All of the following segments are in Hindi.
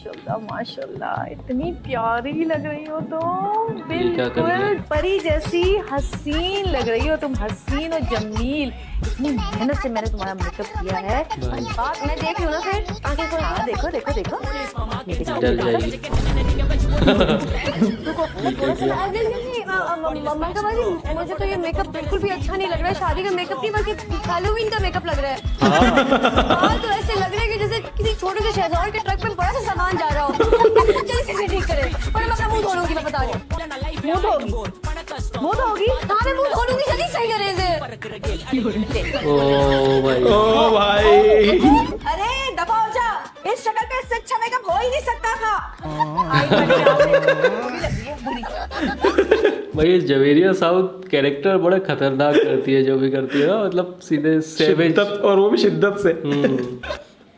माशाल्लाह माशाल्लाह, इतनी प्यारी लग रही हो तुम, बिल्कुल परी जैसी हसीन लग रही हो तुम, हसीन और जमील। इतनी मेहनत से मैंने तुम्हारा मेकअप किया है। बात मैं देख लूँ ना फिर आगे को। हाँ देखो देखो देखो, डल जाएगी। मुझे तो ये मेकअप बिल्कुल भी अच्छा नहीं लग रहा है। शादी का मेकअप नहीं बल्कि हैलोवीन का मेकअप लग रहा है। बाल तो ऐसे लग रहे हैं कि जैसे किसी छोटे से शहजाद के ट्रक में बड़ा सा सामान जा रहा हो। चल किसी ठीक करे, पर मैं अपना मुंह धो लूंगी, मैं बता रही हूँ। मुंह धोगी, मुंह धोगी? हाँ मैं मुंह धो लूंगी, जल्दी सही करे इसे। ओ भाई, ओ भाई, अरे दबा हो जा, इस शक्ल पे इससे अच्छा मेकअप हो ही नहीं सकता था। भाई जवेरिया साउथ कैरेक्टर बड़ा खतरनाक करती है, जो भी करती है ना, मतलब सीधे सेवेज, और वो भी शिद्दत से।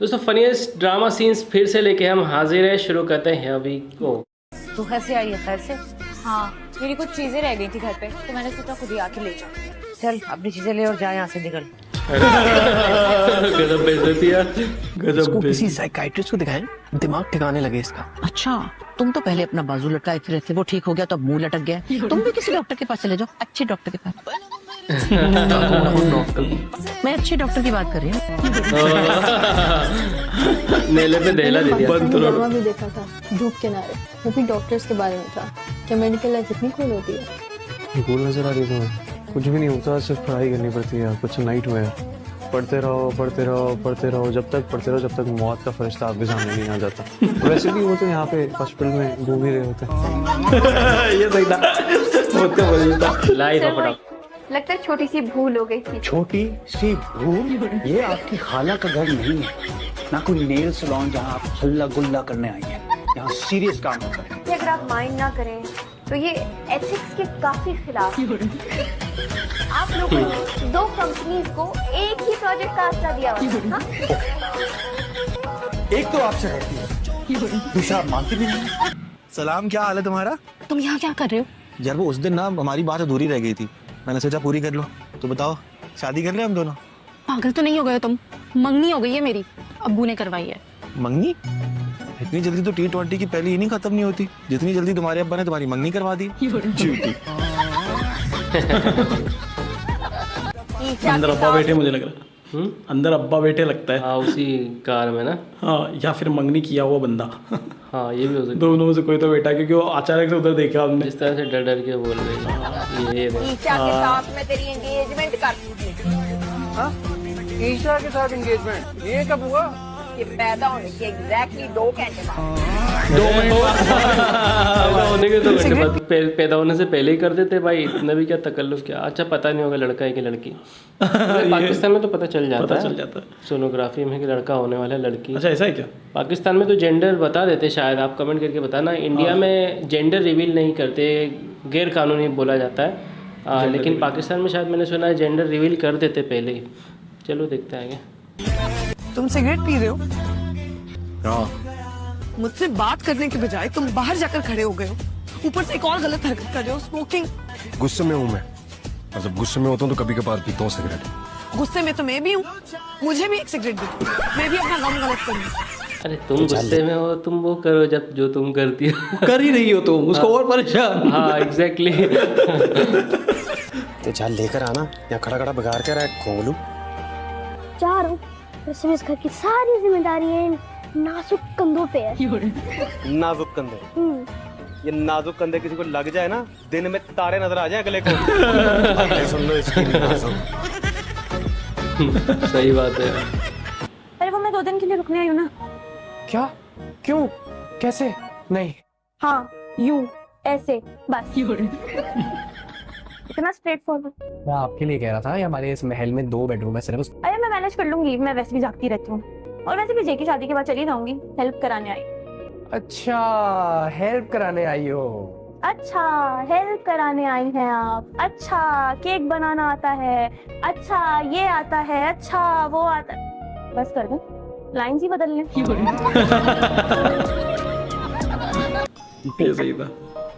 दोस्तों फनीएस्ट ड्रामा सीन्स फिर से लेके हम हाजिर है, शुरू करते हैं अभी को। तू कैसे आई है? खैर से? हाँ मेरी कुछ चीजें रह गई थी घर पे, तो मैंने सोचा खुद ही आके ले जाऊँ। चल अपनी चीजें ले और जा यहाँ से, निकल। गजब बेइज्जती है, गजब। इसको किसी साइकियाट्रिस्ट को दिखाएं, दिमाग ठिकाने लगे इसका। अच्छा तुम तो पहले अपना बाजू लटकाए फिर थे, वो ठीक हो गया तो अब मुंह लटक गया। तुम भी किसी डॉक्टर के पास चले जाओ, अच्छे डॉक्टर के पास। मैं अच्छे डॉक्टर की बात कर रही हूँ। मेले पे दहला दे दिया। ड्रामा भी देखा था धूप किनारे, वो भी डॉक्टर्स के बारे में था। क्या मेडिकल लाइफ इतनी कूल होती है? कूल नजर आ रही है? कुछ भी नहीं होता, सिर्फ पढ़ाई करनी पड़ती है। कुछ नाइट हुआ है, पढ़ते रहो पढ़ते रहो पढ़ते रहो, जब तक पढ़ते रहो जब तक मौत का फरिश्ता आपके सामने नहीं आ जाता। वैसे भी वो तो यहाँ पे हॉस्पिटल में घूम ही रहे होते हैं। ये सही था, होते बोलता। लाइव अपना लगता है छोटी सी भूल हो गई थी। छोटी सी भूल? ये आपकी खाला का घर नहीं है, ना कोई नेल सलून जहाँ आप हल्ला गुल्ला करने आई हैं। यहाँ सीरियस काम होता है। अगर आप माइंड ना करें तो ये एथिक्स के काफी खिलाफ। आप लोगों ने दो कंपनीज को एक ही प्रोजेक्ट का आसरा दिया हुआ है। एक तो आपसे करती है, दूसरा आप मानती भी नहीं। सलाम, क्या हाल है तुम्हारा? तुम यहाँ क्या कर रहे हो? यार वो उस दिन ना हमारी बात अधूरी रह गई थी, मैंने सोचा पूरी कर लो। तो बताओ, शादी कर ले हम दोनों? पागल तो नहीं हो गए तुम? मंगनी हो गई है मेरी, अब्बू ने करवाई है। मंगनी? इतनी जल्दी तो T20 की पहली इनिंग खत्म नहीं होती, जितनी जल्दी तुम्हारे अब्बा ने तुम्हारी मंगनी करवा दी। झूठी। अंदर अब्बा बैठे मुझे लग रहा है। अंदर अब्बा बैठे लगता है। हाँ उसी कार में ना। हाँ, या फिर मंगनी किया हुआ बंदा। हाँ ये भी हो सकता है, दोनों में से कोई तो बैठा, क्योंकि वो अचानक से उधर देखा हमने। जिस तरह से डर डर के बोल रहे हैं। ये ईशा के साथ मैं तेरी एंगेजमेंट कर। ईशा के साथ एंगेजमेंट? ये कब हुआ? ये पैदा होने के एग्जैक्टली 2 घंटे बाद। 2 मिनट पैदा होने के 2 घंटे बाद? पैदा होने से पहले ही कर देते भाई, इतना भी क्या तकल्लुफ क्या। अच्छा पता नहीं होगा लड़का है कि लड़की। पाकिस्तान में तो पता चल जाता है सोनोग्राफी में कि लड़का होने वाला है लड़की। अच्छा ऐसा है क्या? पाकिस्तान में तो जेंडर बता देते शायद, आप कमेंट करके बताना। इंडिया में जेंडर रिवील नहीं करते, गैर कानूनी बोला जाता है। लेकिन पाकिस्तान में शायद मैंने सुना है जेंडर रिवील कर देते पहले ही। चलो देखते हैं आगे। तुम सिगरेट पी रहे हो? हाँ। मुझसे बात करने के बजाय तुम बाहर जाकर खड़े हो गए हो, ऊपर से एक और गलत हरकत कर रहे हो, स्मोकिंग। गुस्से में हूँ मैं, मतलब गुस्से में होता हूँ तो कभी कभार पीता हूँ सिगरेट। गुस्से में तो मैं भी हूँ, मुझे भी एक सिगरेट दो, मैं भी अपना गम गलत करूँ। अरे तुम गुस्से में हो, तुम वो करो जब जो तुम करती हो। कर ही रही हो तुम, उसको और परेशान। हाँ एग्जैक्टली। तो चल लेकर आना, या खड़ा खड़ा बिगाड़ कर खोलू। जा रहा हूँ, वैसे इस घर की सारी जिम्मेदारी है नाजुक कंधों पे है। नाजुक कंधे? ये नाजुक कंधे किसी को लग जाए ना, दिन में तारे नजर आ जाए अगले को। सुन लो इसकी नाजुक। सही बात है। अरे वो मैं 2 दिन के लिए रुकने आई हूँ ना। क्या? क्यों? कैसे? नहीं। हाँ यूं ऐसे बस। इतना स्ट्रेट फॉरवर्ड। मैं आपके लिए कह रहा था, हमारे इस महल में 2 बेडरूम है सिर्फ। अरे मैं मैनेज कर लूंगी, मैं वैसे भी जागती रहती हूँ, और वैसे भी जे की शादी के बाद चली जाऊंगी, हेल्प कराने आई। अच्छा हेल्प कराने आई हो? अच्छा हेल्प कराने आई हैं आप? अच्छा केक बनाना आता है? अच्छा ये आता है? अच्छा वो आता है? बस कर दो, लाइन ही बदल लें। ये सही था।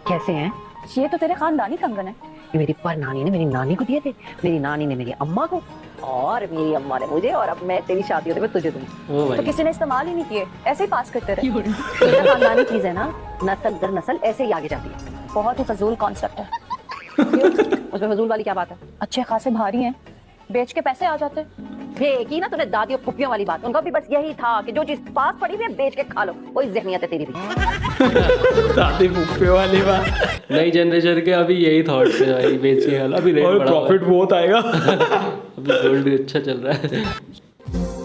कैसे हैं? ये तो तेरे खानदानी कंगन है। मेरी पर नानी ने मेरी नानी को दिए थे, मेरी नानी ने मेरी अम्मा को, और मेरी अम्मा ने मुझे, और अब मैं तेरी शादी होते में तुझे दूंगी। ओ तो भाई किसी ने इस्तेमाल ही नहीं किए, ऐसे ही पास करते रहे। ये खानदानी चीज है ना, नस्ल दर नस्ल ऐसे ही आगे जाती है। बहुत ही फजूल कॉन्सेप्ट है। उसमें फजूल वाली क्या बात है? अच्छे खासे भारी हैं, बेच के पैसे आ जाते। की ना तूने दादी और फुप्पियों वाली बात, उनका भी बस यही था कि जो चीज पास पड़ी हुई है बेच के खा लो, वही ज़हनियत है तेरी भी। दादी फुप्पे वाली बात। नई जनरेशन के अभी यही थॉट्स है भाई, बेच के खा, अभी रेट और बढ़ा हुआ है। प्रॉफिट बहुत आएगा। अभी गोल्ड भी अच्छा चल रहा है।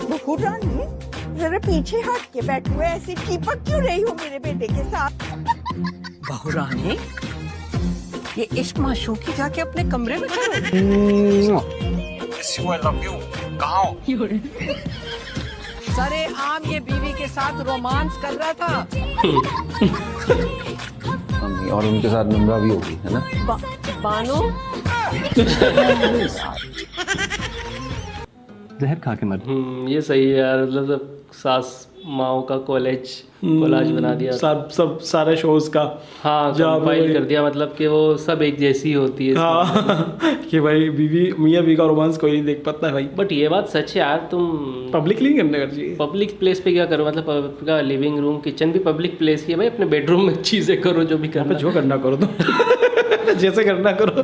बहू रानी जरा पीछे हट के बैठो, ऐसी चिपक क्यों रही हो मेरे बेटे के साथ? बहू रानी, ये इश्क माशूकी जाके अपने कमरे में करो। सरे आम ये बीवी के साथ रोमांस कर रहा था। और उनके साथ नम्रा भी होगी, है ना? बानो जहर खा के मर। ये सही है यार, मतलब सब सास माओ का कोलाज बना दिया। सब सारे शोज का। हाँ, कंपाइल कर दिया, मतलब कि वो सब एक जैसी होती है। हाँ, कि भाई बीवी मियाँ बीवी का रोमांस कोई नहीं देख पाता है भाई। बट ये बात सच है यार, तुम पब्लिकली करने का चाहिए। पब्लिक प्लेस पे क्या करो, मतलब आपका लिविंग रूम किचन भी पब्लिक प्लेस ही है भाई। अपने बेडरूम में चीजें करो, जो भी करना, जो करना करो तो जैसे करना करो।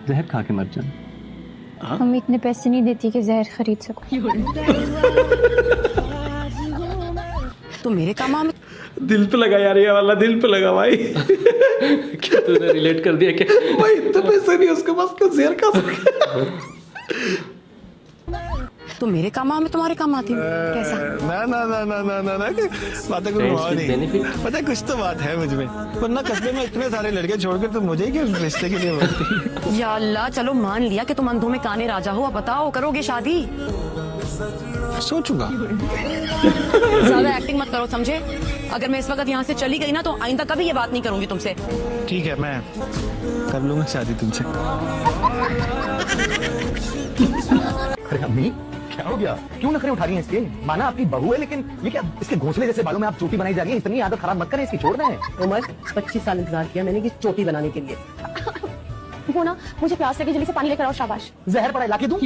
जहर खा के मर जाना। हम इतने पैसे नहीं देती कि जहर खरीद सको। तो मेरे काम में दिल पे लगा यार, ये वाला दिल पे लगा भाई। क्या तूने रिलेट कर दिया क्या? भाई इतने पैसे नहीं उसके पास, क्यों जहर खा सके? तो मेरे काम में तुम्हारे काम आती हूँ कैसा? ना बातें कुछ नहीं। पता है कुछ तो बात है मुझ में, वरना कस्बे में इतने सारे लड़के छोड़कर तुम मुझे ही क्यों रिश्ते के लिए बोलती? या अल्लाह, चलो मान लिया कि तुम अंधों में काने राजा हो, अब बताओ करोगे शादी? सोचूंगा। ज्यादा एक्टिंग मत करो, समझे? अगर मैं इस वक्त यहाँ से चली गई ना तो आइंदा कभी ये बात नहीं करूंगी तुमसे। ठीक है, मैं कर लूंगा शादी तुमसे। अरे अम्मी क्या हो गया? क्यों नखरे उठा रही हैं इसके? माना आपकी बहू है, लेकिन ये क्या इसके घोंसले जैसे बालों में आप चोटी बनाई जा रही है? इतनी आदत खराब मत करें इसकी, छोड़ दें। उमर 25 साल इंतजार किया मैंने कि चोटी बनाने के लिए। वो ना, मुझे प्यास लगी, जल्दी से पानी लेकर आओ। शाबाश। जहर पड़ा लाके दूं?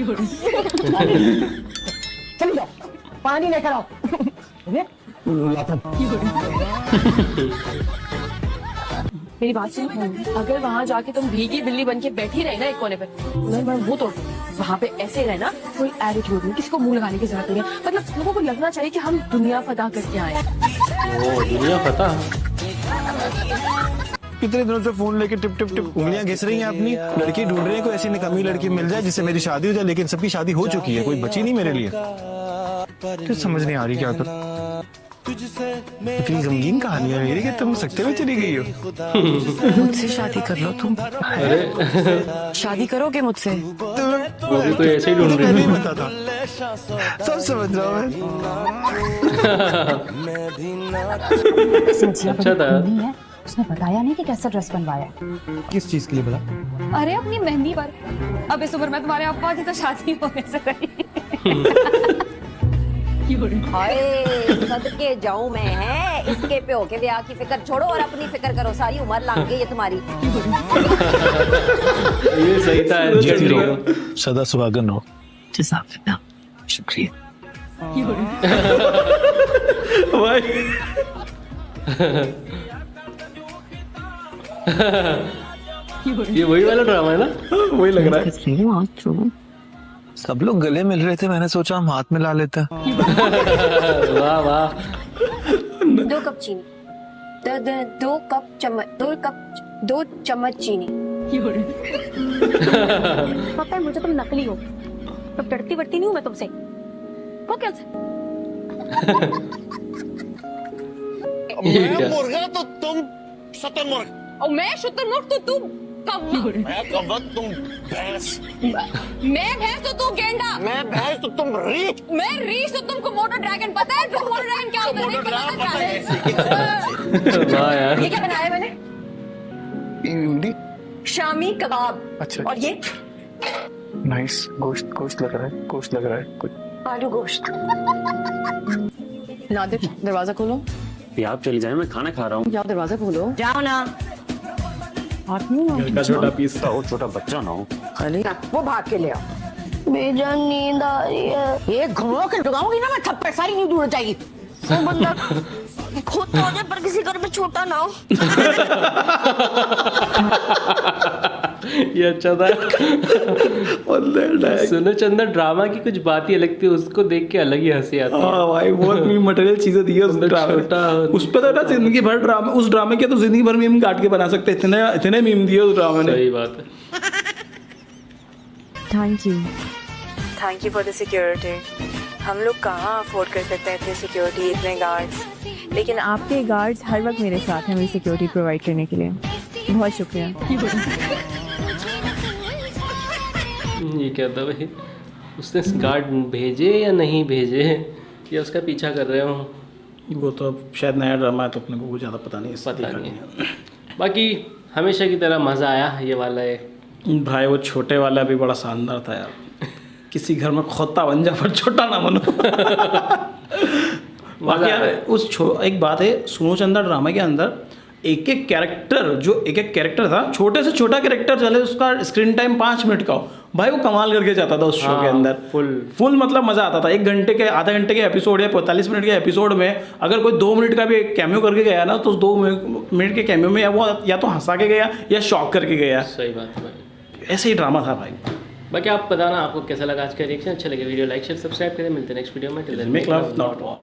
चली जाओ, पानी लेकर आओ। मेरी बात सुन, अगर वहाँ जाके तुम भीगी बिल्ली बन के बैठी रही ना एक कोने पे, मैं वो तोड़ दूँ। वहाँ पे ऐसे रहना, कोई एटीट्यूड नहीं, किसी को मुंह लगाने की जरूरत नहीं है। मतलब लोगों को लगना चाहिए कि हम दुनिया फतह करके आए। ओ, दुनिया फतह। कितने दिनों से फोन लेके टिप टिप टिप उंगलियां घिस रही हैं अपनी। लड़की ढूंढ रहे हैं, कोई ऐसी निकम्मी लड़की मिल जाए जिससे मेरी शादी हो जाए, लेकिन सबकी शादी हो चुकी है, कोई बची नहीं मेरे लिए। तो समझ नहीं आ रही क्या करूं। इतनी गमगीन कहानी है मेरी कि तुम सकते में चली गई हो। मुझसे शादी कर लो तुम। अरे शादी करोगे मुझसे? वो भी कोई ऐसे ही ढूंढ रही नहीं पता था, सब समझ रहा हूँ मैं। अच्छा था। उसने बताया नहीं कि कैसा ड्रेस बनवाया। किस चीज के लिए बोला? अरे अपनी मेहंदी पर। अब इस उम्र में तुम्हारे अब्बा की तो शादी होने से रही। हाय सदके जाऊं मैं, है इसके पे होके ब्याह की फिक्र छोड़ो और अपनी फिक्र करो। सारी उम्र लग गई है तुम्हारी। ये सही था। सदा सुहागन हो। शुक्रिया। ये वही वाला ड्रामा है ना? वही लग रहा है। सब लोग गले मिल रहे थे, मैंने सोचा हम हाथ में ला लेते हैं। वाह वाह। 2 कप चीनी, 2 चम्मच चीनी। पता है मुझे तुम नकली हो, तो डरती वरती नहीं हूँ मैं तुमसे। वो कैसे? मैं मुर्गा तो तुम शुतुरमुर्ग, और मैं शुतुरमुर्ग तो तुम कौवा। मैं कौवा तुम भैंस, मैं भैंस तो तू गेंडा, मैं भैंस तो तुम रीछ, मैं रीछ तो तुमको मोटर ड्रैगन। पता है मोटर ड्रैगन क्या होता है? मोटर ड्रैगन पता है। वाह यार। ये क्या बनाया मैंने? शामी कबाब। अच्छा। और ये नाइस, गोश्त लग रहा है, गोश्त लग रहा है कुछ। आलू गोश्त। नादिर दरवाजा खोलो। आप चली जाए, मैं खाना खा रहा हूँ। जाओ दरवाजा खोलो। जाओ ना। छोटा पीस वो छोटा बच्चा ना हो। वो भाग के ले आओ। बेजान नींद आ रही है। एक घुमाओ के जगाऊंगी ना मैं, थप्पड़ सारी नींद उड़ जाएगी। वो बंदा खुद तो हो जाए पर किसी घर में छोटा ना हो। ये अच्छा था। सुनो चंदा, ड्रामा की कुछ बात ही अलग थी, उसको देख के अलग ही हंसी आती है। हाँ भाई, बहुत मटेरियल चीजें दी है उस ड्रामे में। उस पे तो ना जिंदगी भर ड्रामा, उस ड्रामे के तो जिंदगी भर मीम काट के बना सकते, इतने मीम दिए उस ड्रामे ने। सही बात है। Thank you for the security. हम लोग कहाँ अफोर्ड कर सकते हैं इतनी सिक्योरिटी, इतने गार्ड्स, लेकिन आपके गार्ड्स हर वक्त मेरे साथ हैं मेरी सिक्योरिटी प्रोवाइड करने के लिए। बहुत शुक्रिया। ये क्या था भाई, उसने गार्ड भेजे या नहीं भेजे, या उसका पीछा कर रहे हो? वो तो अब शायद नया ड्रामा है तो अपने को ज़्यादा पता नहीं, पता नहीं। बाकी हमेशा की तरह मज़ा आया ये वाला है भाई। वो छोटे वाला भी बड़ा शानदार था यार। किसी घर में खोता बन जा पर छोटा ना बनो। बाकी यार एक बात है, सुनो चंदा ड्रामा के अंदर एक एक कैरेक्टर था, छोटे से छोटा कैरेक्टर चले उसका स्क्रीन टाइम 5 मिनट का हो भाई, वो कमाल करके जाता था उस शो के अंदर। फुल मतलब मजा आता था। 1 घंटे के, आधा घंटे के एपिसोड या 45 मिनट के एपिसोड में अगर कोई 2 मिनट का भी कैमियो करके गया ना, तो 2 मिनट के कैमियो में वो या तो हंसा के गया या शॉक करके गया। सही बात है भाई, ऐसे ही ड्रामा था भाई। बाकी आप बताना आपको कैसा लगा आज का रिएक्शन। अच्छा लगे वीडियो लाइक शेयर सब्सक्राइब करें। मिलते हैं नेक्स्ट वीडियो में। Make love not war.